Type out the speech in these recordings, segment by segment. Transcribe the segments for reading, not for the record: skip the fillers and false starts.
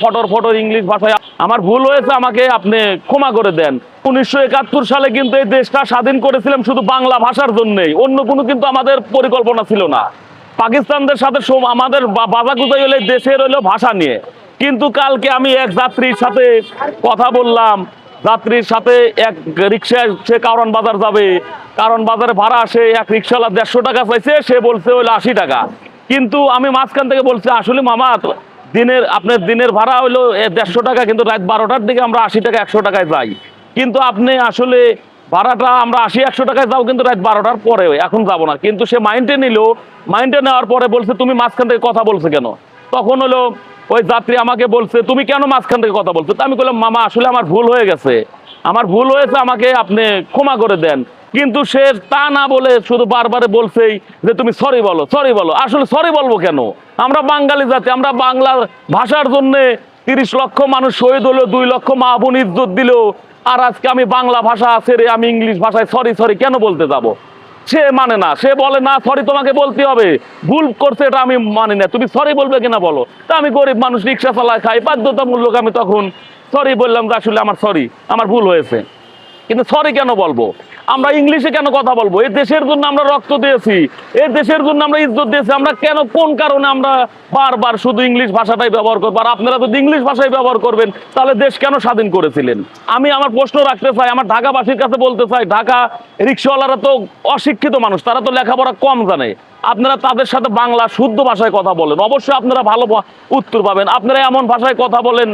ফটর ফটর English ভাষায় আমার ভুল হয়েছে, আমাকে আপনি ক্ষমা করে দেন। 1971 সালে কিন্তু এই দেশটা স্বাধীন করেছিলাম শুধু বাংলা ভাষার জন্যই, অন্য কোনো কিন্তু আমাদের পরিকল্পনা ছিল না। পাকিস্তানদের সাথে আমাদের বাজাগুজাই হলে দেশের হইলো ভাষা নিয়ে। কিন্তু কালকে আমি এক যাত্রীর সাথে কথা বললাম, যাত্রীর সাথে এক রিক্সায় সে কারণ বাজার যাবে, কারণ বাজারে ভাড়া আসে, এক রিক্সাওয়ালা 150 টাকা চাইছে, সে বলছে হইলো 80 টাকা। কিন্তু আমি মাঝখান থেকে বলছি আসলে মামা আপনার দিনের ভাড়া হইলো 150 টাকা, কিন্তু রাত 12টার দিকে আমরা 80 টাকা 100 টাকায় যাই, কিন্তু আপনি আসলে ভাড়াটা আমরা 80-100 টাকায় যাও, কিন্তু রাত 12টার পরে এখন যাবো না। কিন্তু সে মাইন্ডে নিল, মাইন্ডে নেওয়ার পরে বলছে তুমি মাঝখান থেকে কথা বলছো কেন? তখন হলো ওই যাত্রী আমাকে বলছে তুমি কেন মাঝখান থেকে কথা বলছো? আমি বললাম মামা আসলে আমার ভুল হয়ে গেছে, আমার ভুল হয়েছে, আমাকে আপনি ক্ষমা করে দেন। কিন্তু সে তা না বলে শুধু বারবারে বলছেই যে তুমি সরি বলো, সরি বলো। আসলে সরি বলবো কেন? আমরা বাঙালি জাতি, আমরা বাংলা ভাষার জন্য 30 লক্ষ মানুষ শহীদ হলো, 2 লক্ষ মা বোন ইজ্জত দিল, আর আজকে আমি বাংলা ভাষা ছেড়ে আমি ইংলিশ ভাষায় সরি সরি কেন বলতে যাব? সে মানে না, সে বলে না সরি তোমাকে বলতে হবে, ভুল করছে এটা আমি মানি না, তুমি সরি বলবে কিনা বলো। তা আমি গরিব মানুষ, রিক্সা চালায় খাই, বাধ্যতামূলক আমি তখন সরি বললাম যে আসলে আমার সরি, আমার ভুল হয়েছে। কিন্তু সরি কেন বলবো? আমরা ইংলিশে কেন কথা বলবো? এই দেশের জন্য আমরা রক্ত দিয়েছি, এই দেশের জন্য আমরা ইজ্জত দিয়েছি, আমরা কেন কোন কারণে আমরা বারবার শুধু ইংলিশ ভাষাটাই ব্যবহার করবো? আর আপনারা যদি ইংলিশ ভাষাই ব্যবহার করবেন তাহলে দেশ কেন স্বাধীন করেছিলেন? আমি আমার প্রশ্ন রাখতে চাই, আমার ঢাকাবাসীর কাছে বলতে চাই, ঢাকা রিক্সাওয়ালারা তো অশিক্ষিত মানুষ, তারা তো লেখাপড়া কম জানে, আপনারা তাদের সাথে বাংলা শুদ্ধ ভাষায় কথা বলেন, অবশ্যই আপনারা ভালো উত্তর পাবেন। আপনারা এমন ভাষায় কথা বলেন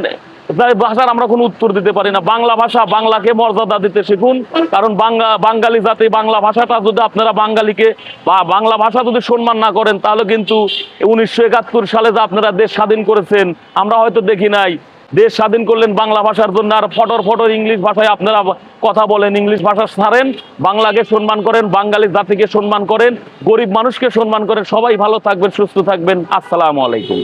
যাই ভাষার আমরা কোনো উত্তর দিতে পারি না। বাংলা ভাষা, বাংলাকে মর্যাদা দিতে শিখুন, কারণ বাঙালি জাতি, বাংলা ভাষাটা যদি আপনারা বাঙালিকে বা বাংলা ভাষা যদি সম্মান না করেন, তাহলে কিন্তু 1971 সালে যে আপনারা দেশ স্বাধীন করেছেন আমরা হয়তো দেখি নাই। দেশ স্বাধীন করলেন বাংলা ভাষার জন্য, আর ফটর ফটর ইংলিশ ভাষায় আপনারা কথা বলেন, ইংলিশ ভাষা ছাড়েন, বাংলাকে সম্মান করেন, বাঙালি জাতিকে সম্মান করেন, গরিব মানুষকে সম্মান করেন। সবাই ভালো থাকবেন, সুস্থ থাকবেন। আসসালামু আলাইকুম।